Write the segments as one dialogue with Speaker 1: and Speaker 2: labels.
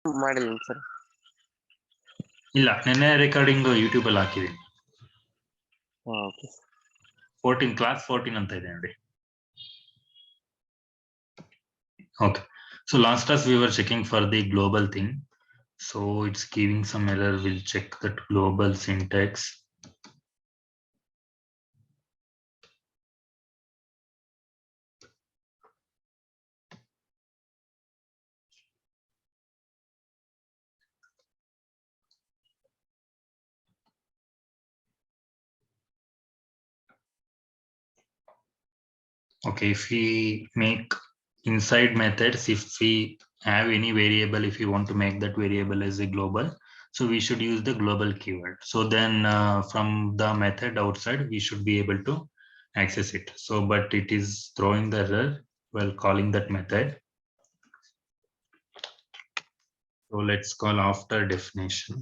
Speaker 1: ಮಾಡಿಲ್ಲ ಸರ್.
Speaker 2: ಇಲ್ಲ, ನೆನ್ನೆ ರೆಕಾರ್ಡಿಂಗ್ ಯೂಟ್ಯೂಬ್ ಅಲ್ಲಿ ಹಾಕಿದೀನಿ.
Speaker 1: ಓಕೆ.
Speaker 2: 14 ಕ್ಲಾಸ್ 14 ಅಂತ ಇದೆ ನೋಡಿ. Okay, so last class we were checking for the global thing, so it's giving some error. We'll check that global syntax. Okay, if we make inside methods, if we have any variable, if we want to make that variable as a global, so we should use the global keyword. So then from the method outside, we should be able to access it. So, but it is throwing the error while calling that method. So let's call after definition.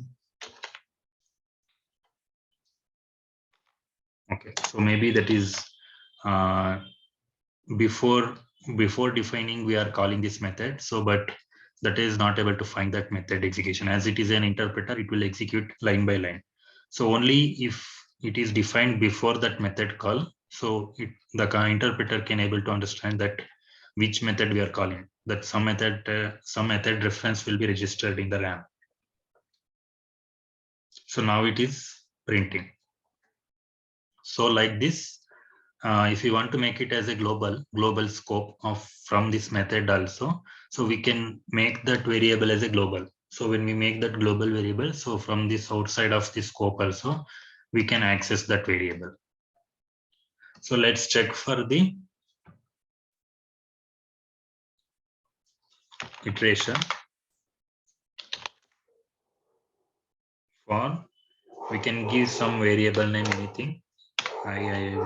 Speaker 2: Okay, so maybe that is before defining we are calling this method, so but that is not able to find that method execution. As it is an interpreter, it will execute line by line. So only if it is defined before that method call, so the interpreter can able to understand that which method we are calling, that some method reference will be registered in the RAM. So now it is printing. So like this, if you want to make it as a global scope of from this method also, so we can make that variable as a global. So when we make that global variable, so from this outside of the scope also, we can access that variable. So let's check for the iteration. For we can give some variable name, anything. I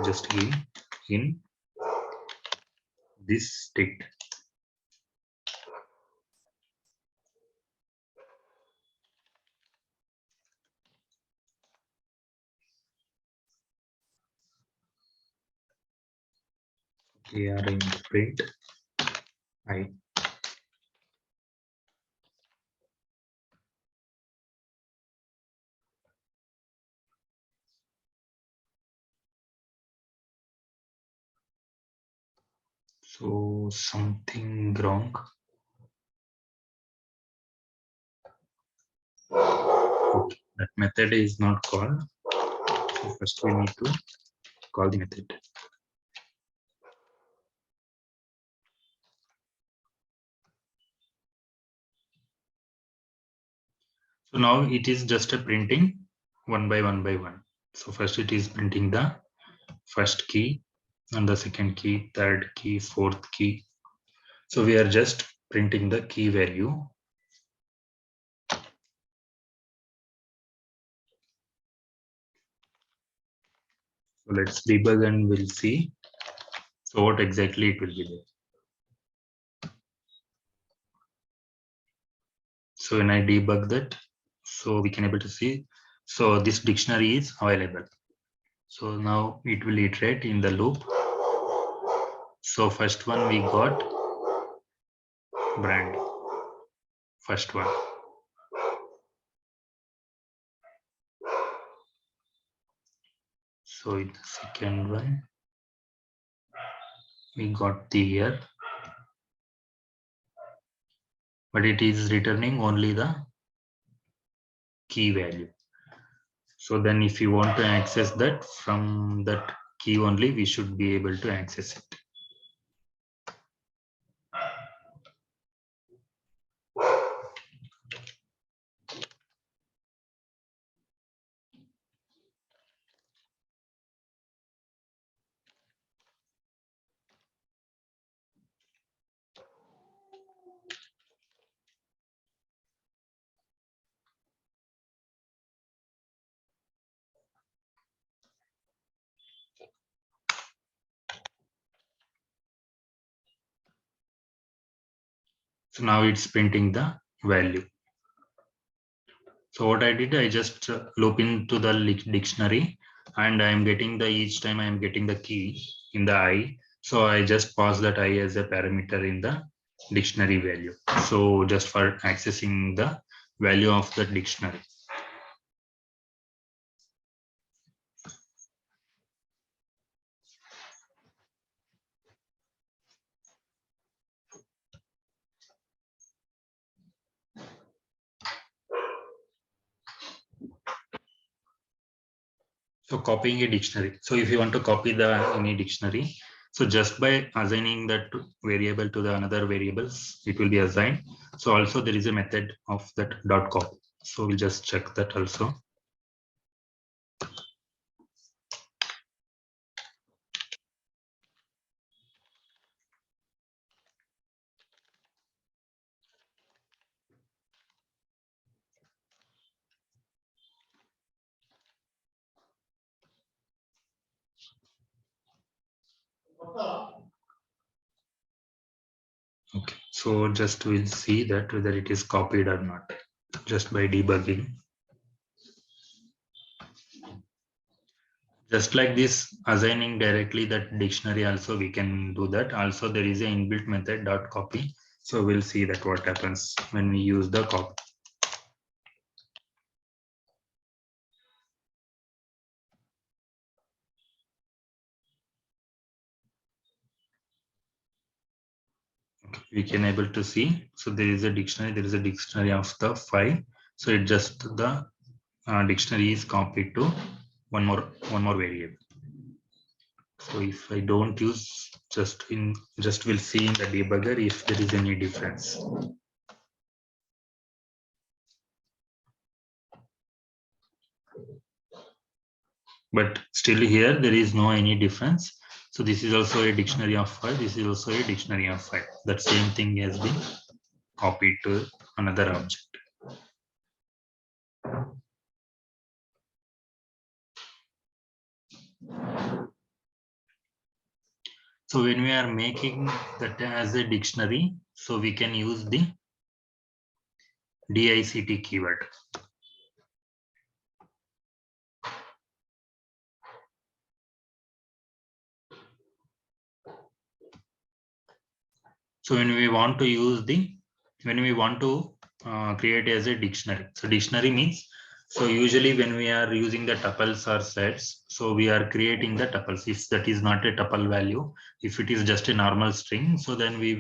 Speaker 2: just give in this state. We are in print I. So something wrong. Okay, that method is not called. So first we need to call the method. So now it is just a printing one by one. So first it is printing the first key and the second key, third key, fourth key. So we are just printing the key value. So let's debug and we'll see. So what exactly it will be there. So when I debug that, so we can able to see, so this dictionary is available. So now it will iterate in the loop. So first one we got brand, first one. So in the second one, we got the year, but it is returning only the key value. So then if you want to access that from that key only, we should be able to access it. So now it's printing the value. So what I did, I just loop into the dictionary, and I am getting the each time I am getting the key in the I. So I just pass that I as a parameter in the dictionary value. So just for accessing the value of the dictionary. So copying a dictionary. So if you want to copy the any dictionary, so just by assigning that variable to the another variables, it will be assigned. So also there is a method of that dot copy. So we'll just check that also. Okay, so just we'll see that whether it is copied or not, just by debugging. Just like this, assigning directly that dictionary also we can do that. Also there is a inbuilt method dot copy. So we'll see that what happens when we use the copy. We can able to see. So there is a dictionary of the file. So it just the dictionary is copied to one more variable. So if I don't use, just we'll see in the debugger if there is any difference. But still here there is no any difference. So this is also a dictionary of file. This is also a dictionary of file. That same thing has been copied to another object. So when we are making that as a dictionary, so we can use the DICT keyword. So when we want to create as a dictionary. So dictionary means, so usually when we are using the tuples or sets, so we are creating the tuples. If that is not a tuple value, if it is just a normal string, so then we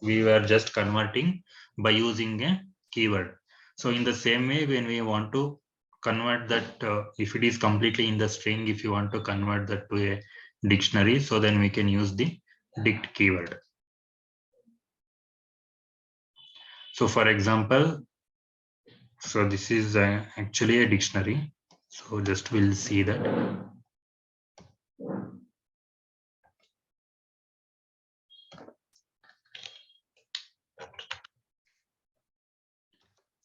Speaker 2: were just converting by using a keyword. So in the same way, when we want to convert that, if it is completely in the string, if you want to convert that to a dictionary, so then we can use the dict keyword. So for example, so this is actually a dictionary. So just we'll see that.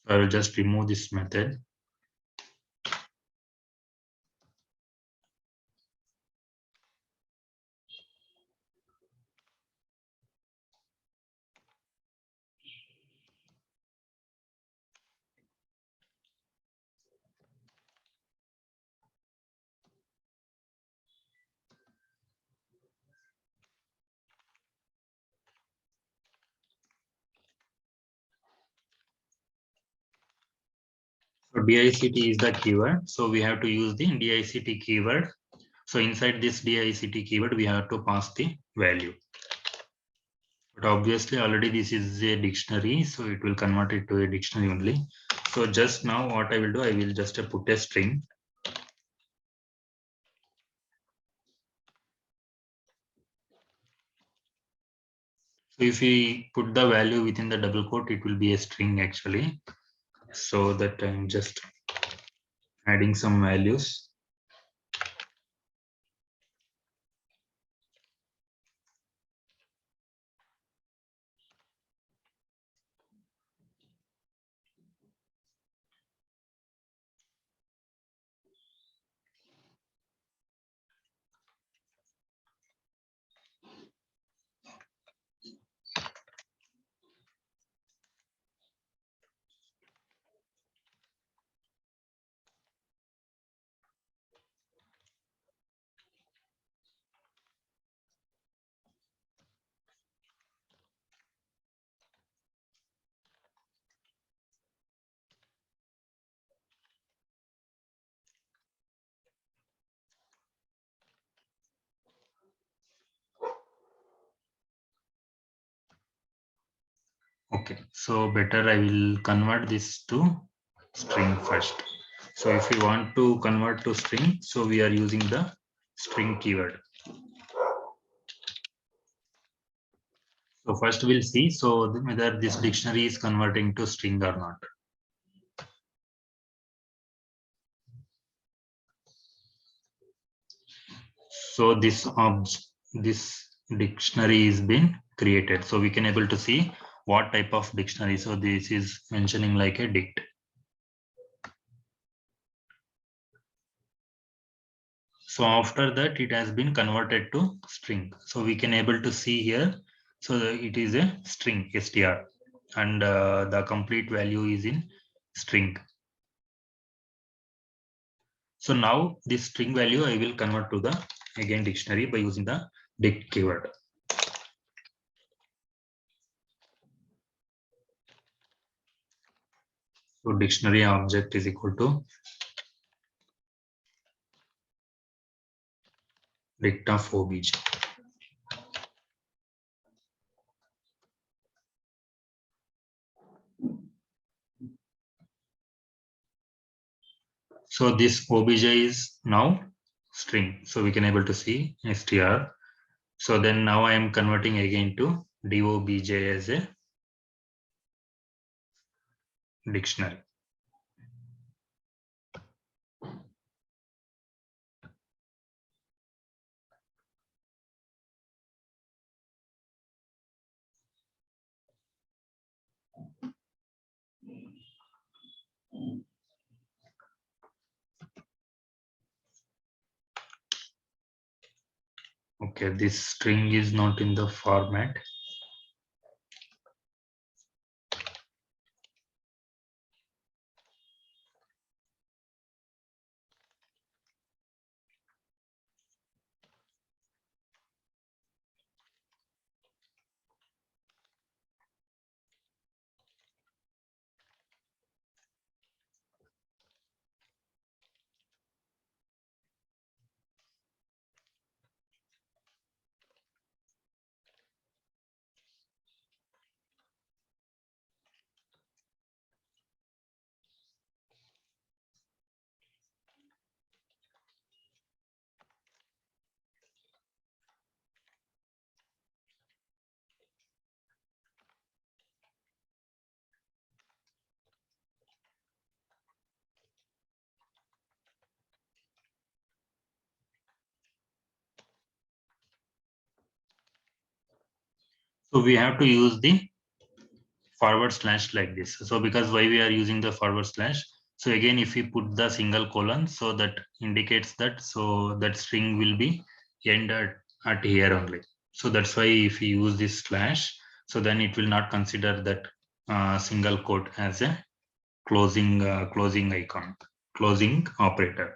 Speaker 2: I will just remove this method. So DICT is the keyword. So we have to use the DICT keyword. So inside this DICT keyword, we have to pass the value. But obviously already this is a dictionary, so it will convert it to a dictionary only. So just now what I will do, I will just put a string. So if we put the value within the double quote, it will be a string actually. So that I'm just adding some values. Okay, so better I will convert this to string first. So if we want to convert to string, so we are using the string keyword. So first we'll see so whether this dictionary is converting to string or not. So this dictionary is been created. So we can able to see what type of dictionary. So this is mentioning like a dict. So after that, it has been converted to string. So we can able to see here. So it is a string str, and the complete value is in string. So now this string value I will convert to the again dictionary by using the dict keyword. So dictionary object is equal to dict of obj. So this obj is now string. So we can able to see str. So then now I am converting again to dobj as a dictionary. Okay, this string is not in the format. So we have to use the forward slash like this. So because why we are using the forward slash? So again, if we put the single colon, so that indicates that so that string will be end at here only. So that's why if we use this slash, so then it will not consider that single quote as a closing icon, closing operator.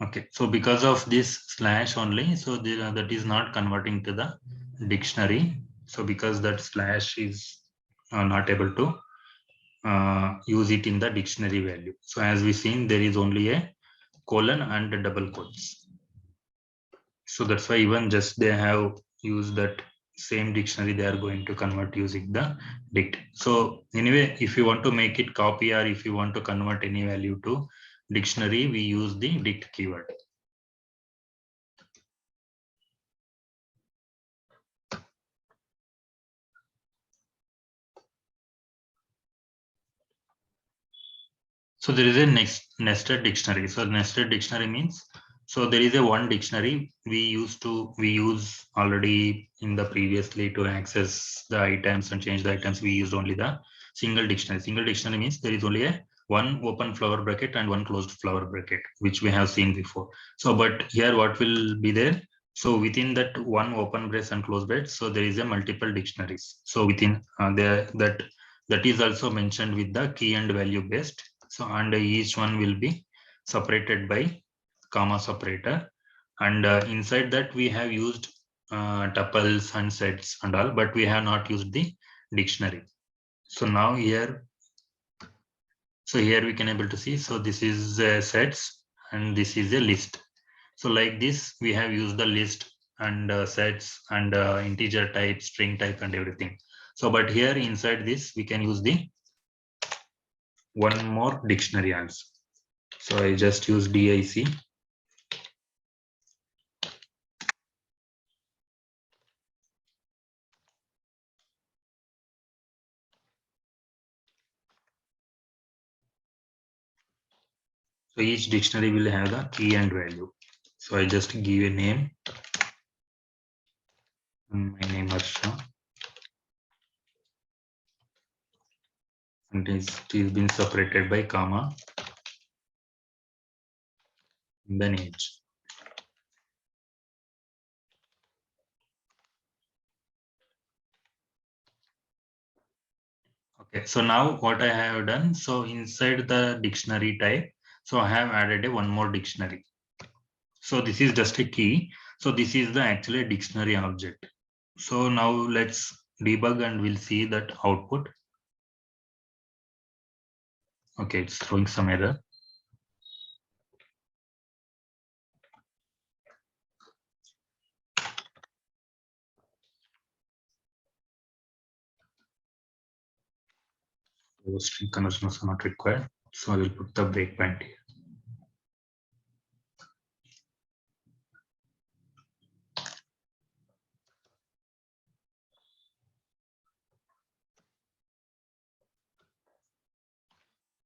Speaker 2: Okay, so because of this slash only, so that is not converting to the dictionary. So because that slash is not able to use it in the dictionary value. So as we seen, there is only a colon and a double quotes. So that's why even just they have used that same dictionary, they are going to convert using the dict. So anyway, if you want to make it copy or if you want to convert any value to dictionary, we use the dict keyword. So there is a nested dictionary. So nested dictionary means, so there is a one dictionary we use already in the previously to access the items and change the items. We used only the single dictionary. Single dictionary means there is only a one open flower bracket and one closed flower bracket, which we have seen before. So, but here what will be there? So within that one open brace and closed brace, so there is a multiple dictionaries. So within that is also mentioned with the key and value based. So and each one will be separated by comma separator, and inside that we have used tuples and sets and all, but we have not used the dictionary. So now here, so here we can able to see. So this is sets, and this is a list. So like this, we have used the list and sets and integer type, string type, and everything. So, but here inside this, we can use the one more dictionary also. So I just use DIC. So each dictionary will have the key and value. So I just give a name. And my name is Harsha. And it is been separated by comma. And then age. Okay, so now what I have done, so inside the dictionary type, so I have added one more dictionary. So this is just a key. So this is the actually dictionary object. So now let's debug and we'll see that output. Okay, it's throwing some error. So string conversions are not required. So I will put the breakpoint here.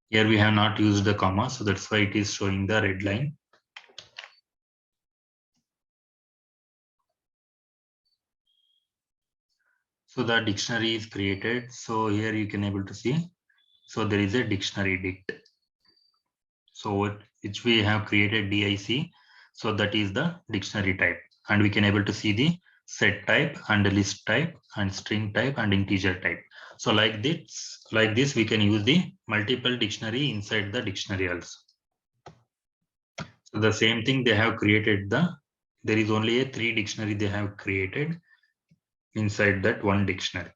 Speaker 2: Here we have not used the comma, so that's why it is showing the red line. So the dictionary is created. So here you can able to see. So there is a dictionary dict. So which we have created DIC. So that is the dictionary type, and we can able to see the set type and the list type and string type and integer type. So like this we can use the multiple dictionary inside the dictionary also. So the same thing they have created there is only a 3 dictionary they have created inside that one dictionary.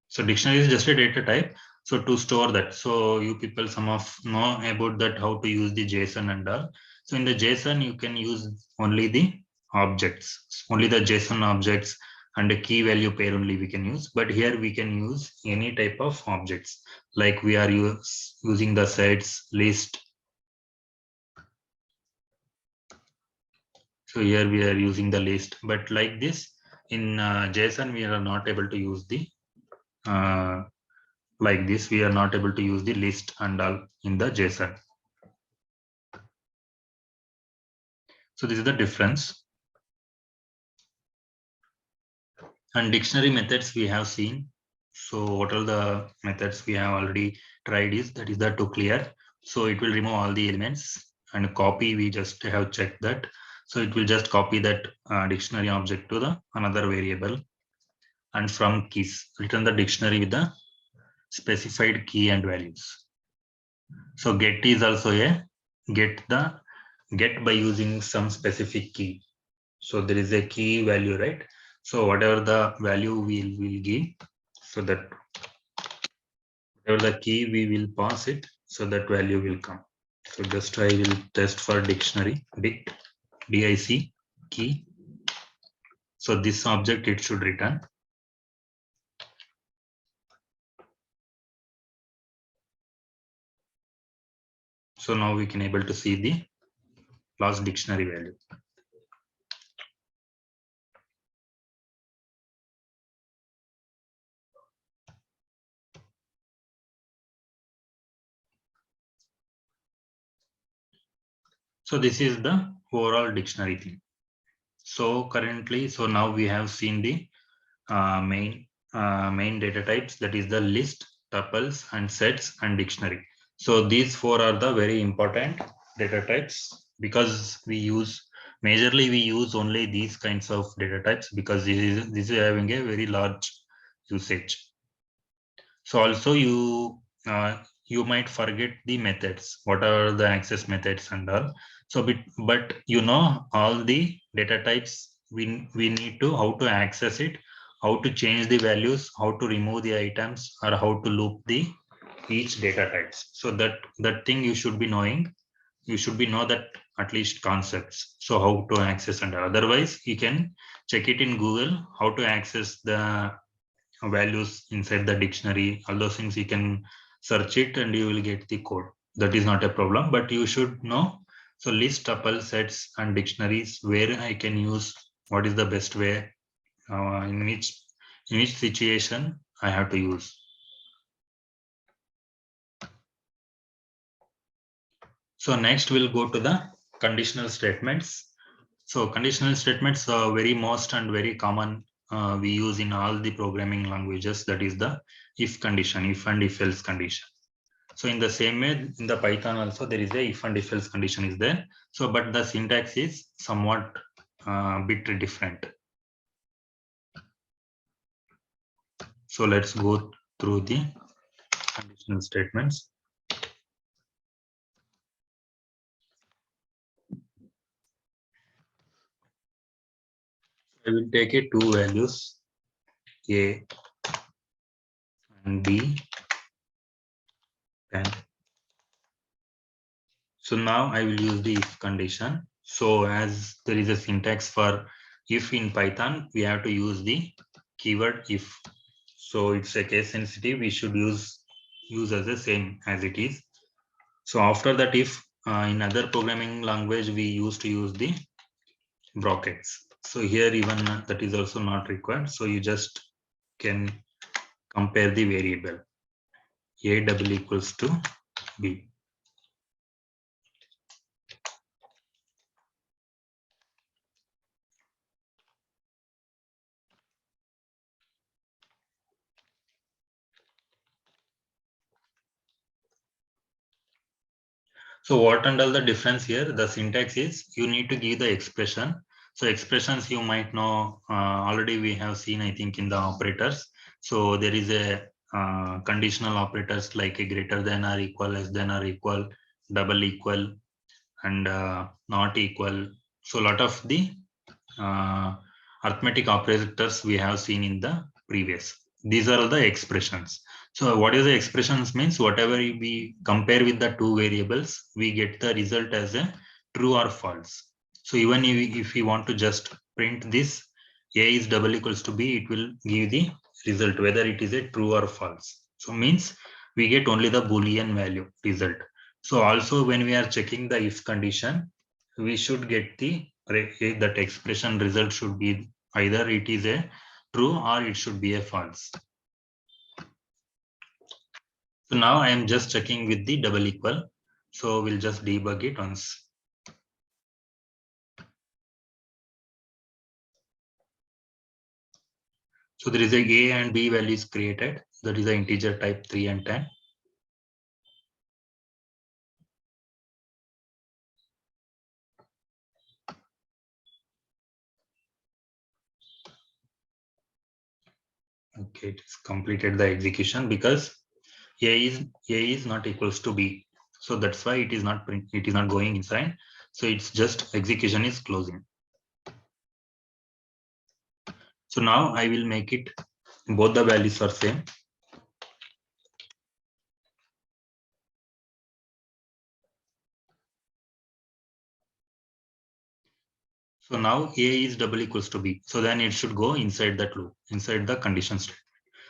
Speaker 2: So dictionary is just a data type. So to store that, so you people some of know about that how to use the JSON and all. So in the JSON you can use only the objects, only the JSON objects and the key value pair only we can use. But here we can use any type of objects, like we are using the sets, list. So here we are using the list, but like this in JSON we are not able to use the like this, we are not able to use the list and all in the JSON. So this is the difference. And dictionary methods we have seen. So what are the methods we have already tried is that is the to clear. So it will remove all the elements, and copy we just have checked that. So it will just copy that dictionary object to the another variable. And from keys, return the dictionary with the specified key and values. So get is also a get by using some specific key. So there is a key value, right? So whatever the value we will give, so that whatever the key we will pass it, so that value will come. So just I will test for dictionary dict key. So this object it should return. So now we can able to see the last dictionary value. So this is the overall dictionary thing. So currently, so now we have seen the main data types, that is the list, tuples, and sets and dictionary. So these 4 are the very important data types, because majorly we use only these kinds of data types because this is having a very large usage. So also you might forget the methods, what are the access methods and all. So but you know all the data types, we need to how to access it, how to change the values, how to remove the items, or how to loop the each data types. So that thing you should be knowing. you should be know that at least concepts. So how to access, and otherwise you can check it in Google how to access the values inside the dictionary. All those things you can search it and you will get the code. That is not a problem, but you should know. So list, tuple, sets, and dictionaries where I can use, what is the best way, in each situation I have to use. So next we'll go to the conditional statements. So conditional statements are very most and very common, we use in all the programming languages. That is the if condition, if and if else condition. So in the same way, in the Python also there is a if and if else condition is there. So but the syntax is somewhat bit different. So let's go through the conditional statements. I will take a two values, A and B, and so now I will use the if condition. So as there is a syntax for if in Python, we have to use the keyword if. So it's a case sensitive, we should use as the same as it is. So after that, if in other programming language, we used to use the brackets. So here even that is also not required. So you just can compare the variable A double equals to B. So what and all the difference here, the syntax is you need to give the expression. So expressions you might know already we have seen, I think, in the operators. So there is a conditional operators like a greater than or equal, less than or equal, double equal, and not equal. So a lot of the uh, arithmetic operators we have seen in the previous. These are the expressions. So what is the expressions means? Whatever we compare with the two variables, we get the result as a true or false. So even if we want to just print this, A is double equals to B, it will give the result whether it is a true or false. So means we get only the Boolean value result. So also when we are checking the if condition, we should get the that expression result should be either it is a true or it should be a false. So now I am just checking with the double equal. So we'll just debug it once. So there is a and B values created. That is the integer type 3 and 10. Okay, it is completed the execution because A is not equals to B. So that's why it is not going inside. So it's just execution is closing. So now I will make it both the values are same. So now A is double equals to B. So then it should go inside that loop, inside the condition statement.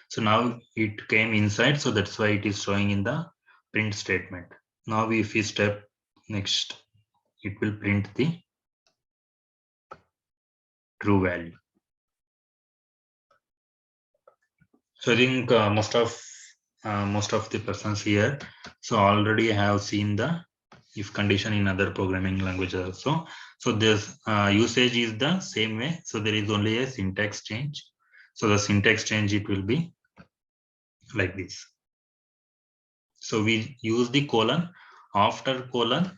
Speaker 2: So now it came inside. So that's why it is showing in the print statement. Now if we step next, it will print the true value. So I think most of the persons here so already have seen the if condition in other programming languages also. So this usage is the same way. So there is only a syntax change. So the syntax change, it will be like this. So we use the colon. After colon,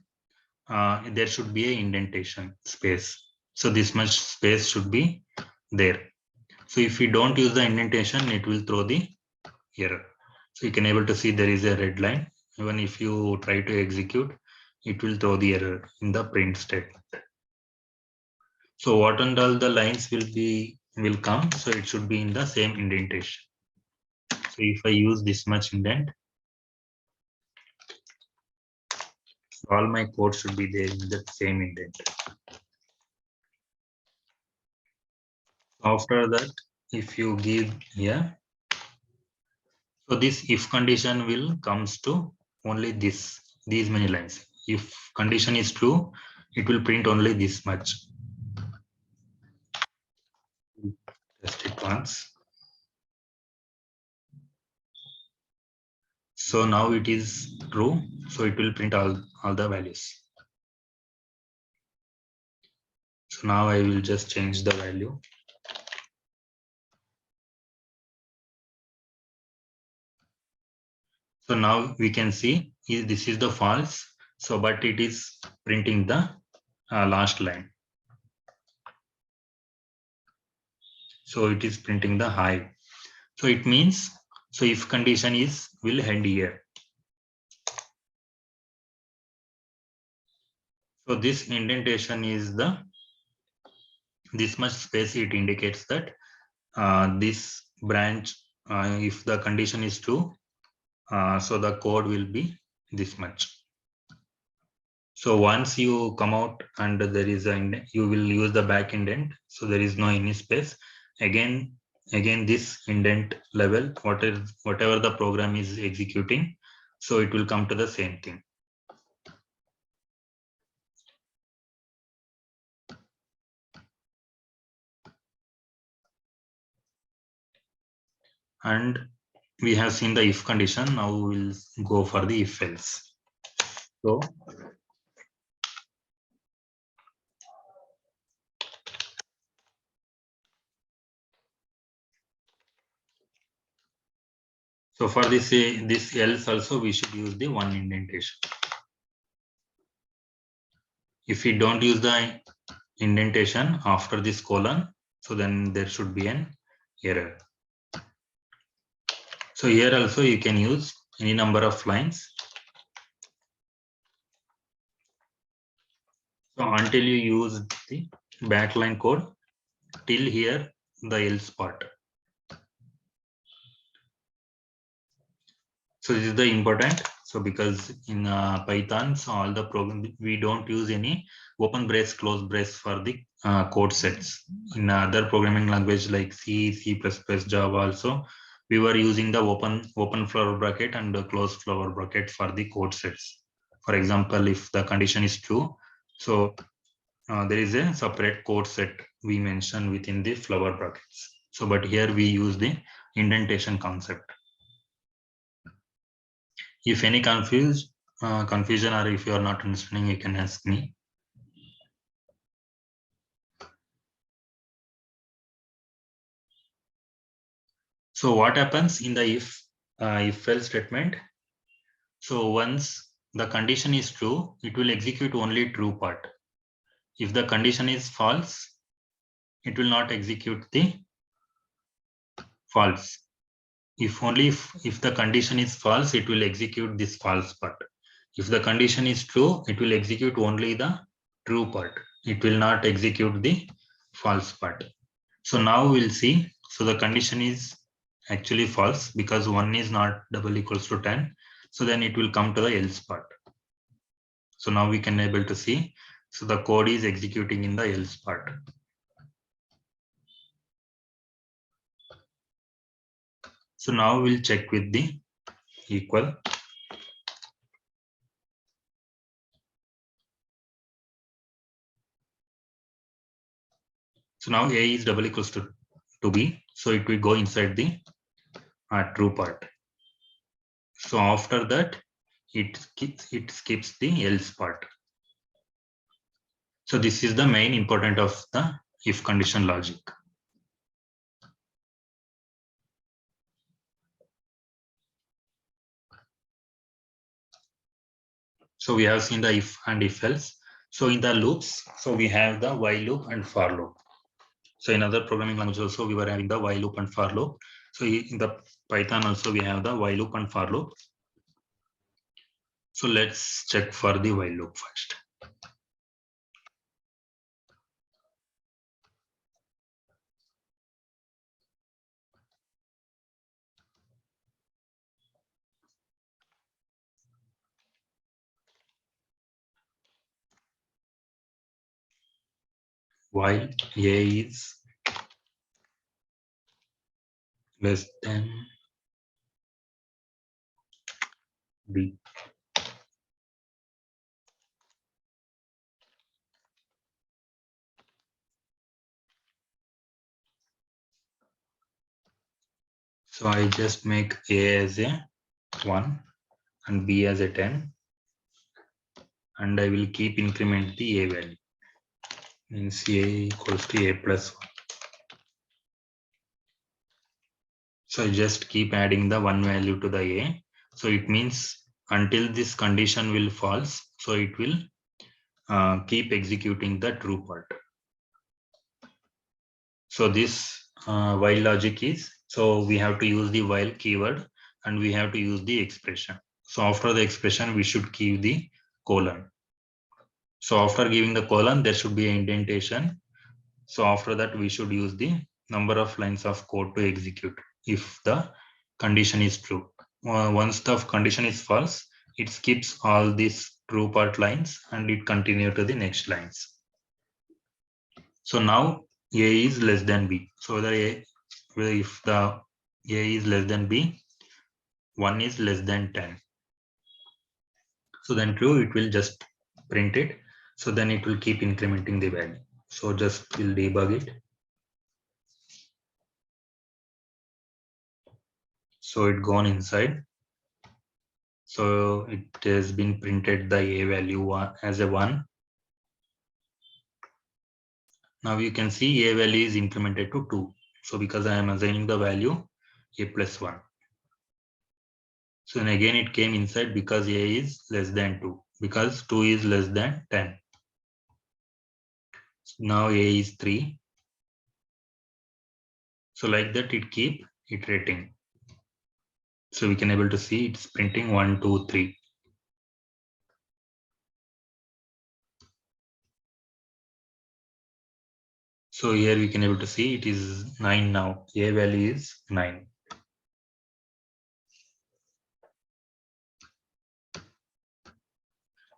Speaker 2: there should be a indentation space. So this much space should be there. So if we don't use the indentation, it will throw the error. So you can able to see there is a red line. Even if you try to execute, it will throw the error in the print statement. So what and all the lines will come. So it should be in the same indentation. So if I use this much indent, All my code should be there in the same indent. After that, if you give here, so this if condition will comes to only these many lines. If condition is true, it will print only this much. Test it once. So now it is true. So it will print all the values. So now I will just change the value. So now we can see this is the false. So but it is printing the last line. So it is printing the high. So it means, so if condition is will end here. So this indentation is this much space. It indicates that this branch, if the condition is true, so the code will be this much. So once you come out and there is you will use the back indent. So there is no any space. Again this indent level, whatever the program is executing, so it will come to the same thing. And we have seen the if condition. Now we'll go for the if else. So for this else also we should use the one indentation. If we don't use the indentation after this colon, so then there should be an error. So here also you can use any number of lines. So until you use the backline code, till here the else part. So this is the important. So because in Python, so all the program we don't use any open brace, close brace for the code sets. In other programming language like C, C++, Java also, we were using the open flower bracket and the closed flower bracket for the code sets. For example, if the condition is true, so there is a separate code set we mention within the flower brackets. So, but here we use the indentation concept. If any confusion or if you are not understanding, you can ask me. So what happens in the if else statement? So once the condition is true, it will execute only true part. If the condition is false, it will not execute the false. If the condition is false, it will execute this false part. If the condition is true, it will execute only the true part. It will not execute the false part. So now we'll see. So the condition is actually false because 1 is not double equals to 10. So then it will come to the else part. So now we can able to see. So the code is executing in the else part. So now we'll check with the equal. So now A is double equals to B. So it will go inside the true part. So after that, it skips the else part. So this is the main important of the if condition logic. So we have seen the if and if else. So in the loops, so we have the while loop and for loop. So in other programming language also we were having the while loop and for loop. So in the Python also we have the while loop and for loop. So let's check for the while loop first. while A is less than B. So I just make A as a 1 and B as a 10, and I will keep increment the A value. Means A equals to A plus 1. So I just keep adding the 1 value to the A. So it means until this condition will false, so it will keep executing the true part. So this while logic is, so we have to use the while keyword and we have to use the expression. So after the expression, we should give the colon. So after giving the colon, there should be an indentation. So after that, we should use the number of lines of code to execute if the condition is true. Once the condition is false, it skips all these true part lines and it continue to the next lines. So now A is less than B. So if the A is less than B, 1 is less than 10. So then true, it will just print it. So then it will keep incrementing the value. So just we'll debug it. So it gone inside. So it has been printed the A value as a 1. Now you can see A value is incremented to 2. So because I am assigning the value A plus 1. So then again it came inside because A is less than 2. Because 2 is less than 10. So now A is 3. So like that it keep iterating. So we can able to see it's printing 1, 2, 3. So here we can able to see it is 9 now. A value is 9.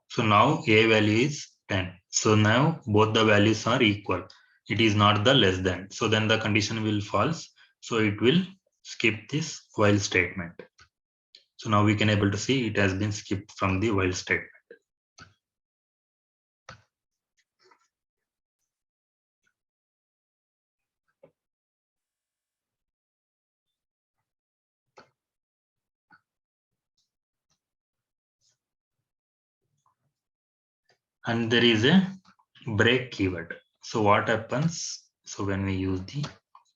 Speaker 2: So now A value is 10. So now both the values are equal. It is not the less than. So then the condition will false. So it will skip this while statement. So now we can able to see it has been skipped from the while statement. And there is a break keyword. So what happens? So when we use the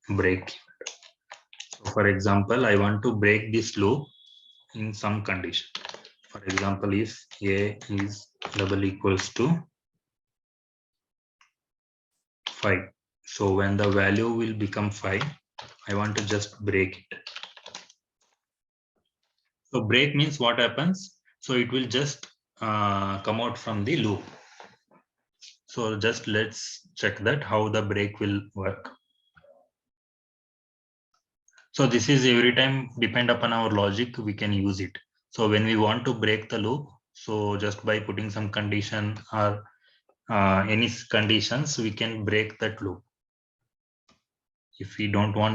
Speaker 2: break keyword. So for example, I want to break this loop in some condition. For example, if A is double equals to 5. So when the value will become 5, I want to just break it. So break means what happens? So it will just come out from the loop. So just let's check that how the break will work. So this is every time depend upon our logic, we can use it. So when we want to break the loop, so just by putting some condition or any conditions, we can break that loop. If we don't want